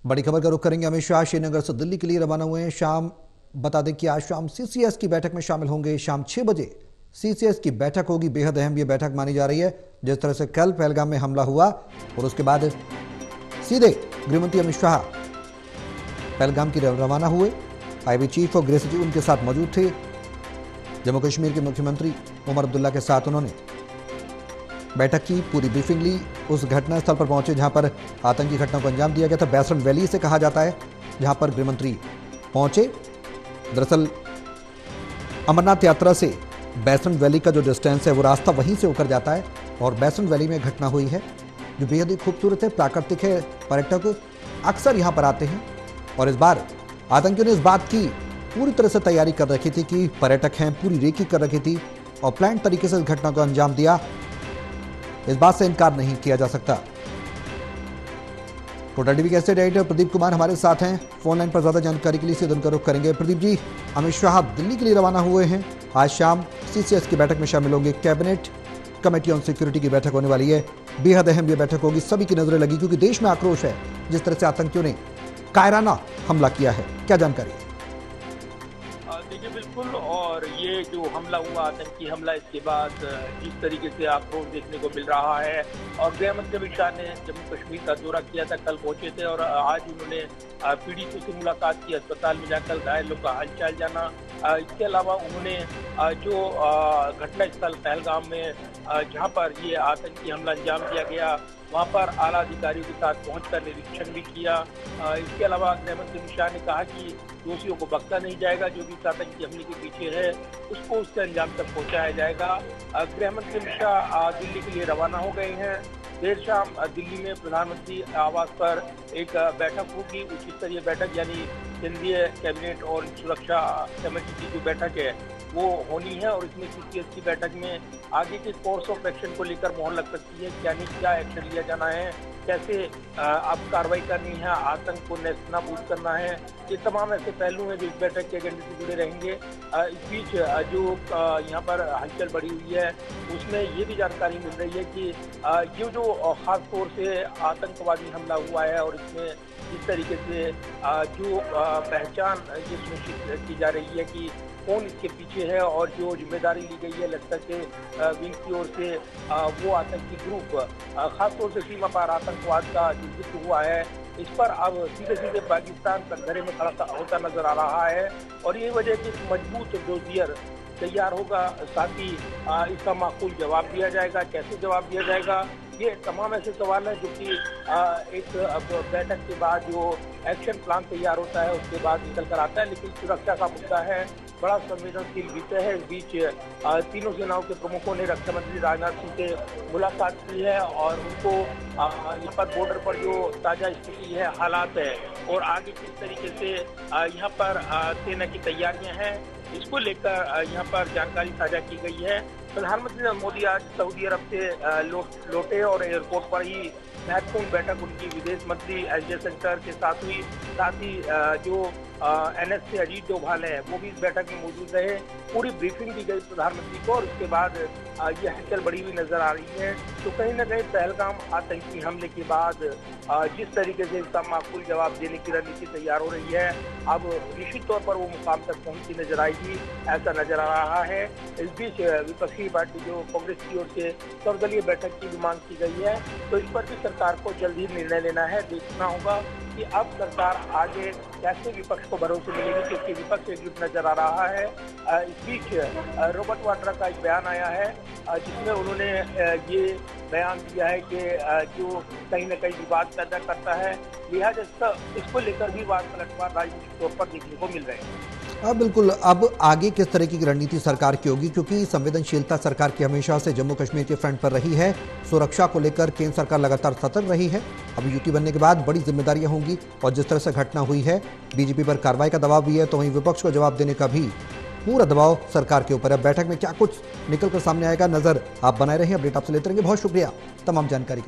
बड़ी खबर का रुख करेंगे। अमित शाह श्रीनगर से दिल्ली के लिए रवाना हुए हैं। शाम बता दें कि आज शाम सीसीएस की बैठक में शामिल होंगे। शाम 6 बजे सीसीएस की बैठक होगी। बेहद अहम ये बैठक मानी जा रही है। जिस तरह से कल पहलगाम में हमला हुआ और उसके बाद सीधे गृहमंत्री अमित शाह पहलगाम की रवाना हुए। आईबी चीफ और गृह सचिव उनके साथ मौजूद थे। जम्मू कश्मीर के मुख्यमंत्री उमर अब्दुल्ला के साथ उन्होंने बैठक की, पूरी ब्रीफिंग ली। उस घटनास्थल पर पहुंचे जहां पर आतंकी घटना को अंजाम दिया गया था। बैसरन वैली से कहा जाता है जहां पर गृहमंत्री पहुंचे। दरअसल अमरनाथ यात्रा से बैसरन वैली का जो डिस्टेंस है वो रास्ता वहीं से होकर जाता है और बैसरन वैली में घटना हुई है जो बेहद ही खूबसूरत है, प्राकृतिक है। पर्यटक अक्सर यहां पर आते हैं और इस बार आतंकियों ने इस बात की पूरी तरह से तैयारी कर रखी थी कि पर्यटक हैं, पूरी रेकी कर रखी थी और प्लान तरीके से इस घटना को अंजाम दिया। इस बात से इनकार नहीं किया जा सकता। कोटा टीवी के एस्टेट एडिटर प्रदीप कुमार हमारे साथ हैं फोन लाइन पर। ज्यादा जानकारी के लिए सीधे उनका रुख करेंगे। प्रदीप जी, अमित शाह दिल्ली के लिए रवाना हुए हैं। आज शाम सीसीएस की बैठक में शामिल होंगे। कैबिनेट कमेटी ऑन सिक्योरिटी की बैठक होने वाली है। बेहद अहम यह बैठक होगी। सभी की नजरें लगी क्योंकि देश में आक्रोश है जिस तरह से आतंकियों ने कायराना हमला किया है। क्या जानकारी? देखिए, बिल्कुल। और ये जो हमला हुआ, आतंकी हमला, इसके बाद जिस तरीके से आक्रोश देखने को मिल रहा है और गृह मंत्री अमित शाह ने जम्मू कश्मीर का दौरा किया था, कल पहुंचे थे और आज उन्होंने पीड़ितों से मुलाकात की, अस्पताल में जाकर घायलों का हालचाल जाना। इसके अलावा उन्होंने जो घटनास्थल पहलगाम में जहां पर ये आतंकी हमला अंजाम दिया गया, वहां पर आला अधिकारियों के साथ पहुंचकर निरीक्षण भी किया। इसके अलावा गृहमंत्री अमित शाह ने कहा कि दोषियों को बख्शा नहीं जाएगा, जो भी आतंकी हमले के पीछे है उसको उससे अंजाम तक पहुंचाया जाएगा। गृहमंत्री अमित शाह दिल्ली के लिए रवाना हो गए हैं। देर शाम दिल्ली में प्रधानमंत्री आवास पर एक बैठक होगी, उच्च स्तरीय बैठक, यानी केंद्रीय कैबिनेट और सुरक्षा कमेटी की जो बैठक है वो होनी है और इसमें सीसीएस की बैठक में आगे के कोर्स ऑफ एक्शन को लेकर मोहर लग सकती है। यानी क्या एक्शन लिया जाना है, कैसे अब कार्रवाई करनी है, आतंक को नेस्तनाबूद करना है, ये तमाम ऐसे पहलू हैं जो इस बैठक के एजेंडे से जुड़े रहेंगे। इस बीच जो यहाँ पर हलचल बढ़ी हुई है उसमें ये भी जानकारी मिल रही है कि ये जो खास तौर से आतंकवादी हमला हुआ है और इसमें जिस तरीके से जो पहचान ये सुनिश्चित की जा रही है कि कौन इसके पीछे है और जो जिम्मेदारी ली गई है लश्कर के विंग की ओर से, वो आतंकी ग्रुप, खासतौर से सीमा पार आतंकवाद का जो जिक्र हुआ है, इस पर अब सीधे सीधे पाकिस्तान कटघरे में खड़ा होता नजर आ रहा है और ये वजह कि मजबूत डोजियर तैयार होगा, साथ ही इसका माकूल जवाब दिया जाएगा। कैसे जवाब दिया जाएगा, ये तमाम ऐसे सवाल हैं जो कि एक बैठक के बाद जो एक्शन प्लान तैयार होता है उसके बाद निकल कर आता है। लेकिन सुरक्षा का मुद्दा है, बड़ा संवेदनशील विषय है। इस बीच तीनों सेनाओं के प्रमुखों ने रक्षा मंत्री राजनाथ सिंह से मुलाकात की है और उनको यहाँ पर बॉर्डर पर जो ताजा स्थिति है, हालात है और आगे किस तरीके से यहाँ पर सेना की तैयारियां हैं, इसको लेकर यहाँ पर जानकारी साझा की गई है। प्रधानमंत्री मोदी आज सऊदी अरब से लौटे और एयरपोर्ट पर ही महत्वपूर्ण बैठक उनकी विदेश मंत्री एस जयशंकर के साथ हुई। साथ ही जो एनएस से अजीत डोभाल है वो भी इस बैठक में मौजूद रहे। पूरी ब्रीफिंग दी गई प्रधानमंत्री को और उसके बाद ये हलचल बढ़ी हुई नजर आ रही है। तो कहीं ना कहीं पहलगाम आतंकी हमले के बाद जिस तरीके से इसका माकूल जवाब देने की रणनीति तैयार हो रही है, अब निश्चित तौर पर वो मुकाम तक पहुंचती नजर आएगी, ऐसा नजर आ रहा है। इस बीच विपक्षी पार्टी जो कांग्रेस की ओर से सर्वदलीय बैठक की भी मांग की गई है, तो इस पर भी सरकार को जल्द ही निर्णय लेना है। देखना होगा कि अब सरकार आगे कैसे विपक्ष को भरोसे मिलेगी, क्योंकि विपक्ष एकजुट नजर आ रहा है। इस बीच रॉबर्ट वाड्रा का एक बयान आया है जिसमें उन्होंने ये बयान दिया है कि जो कहीं न कहीं विवाद पैदा करता है, लिहाजा इसको लेकर भी वाद पलटवार राजनीतिक तौर पर देखने को मिल रहे हैं। हाँ बिल्कुल। अब आगे किस तरीके की रणनीति सरकार की होगी, क्योंकि संवेदनशीलता सरकार की हमेशा से जम्मू कश्मीर के फ्रंट पर रही है। सुरक्षा को लेकर केंद्र सरकार लगातार सतर्क रही है। अब यूटी बनने के बाद बड़ी जिम्मेदारियां होंगी और जिस तरह से घटना हुई है, बीजेपी पर कार्रवाई का दबाव भी है, तो वहीं विपक्ष को जवाब देने का भी पूरा दबाव सरकार के ऊपर है। बैठक में क्या कुछ निकलकर सामने आएगा, नजर आप बनाए रहे। अपडेट आपसे लेते रहेंगे। बहुत शुक्रिया तमाम जानकारी के लिए।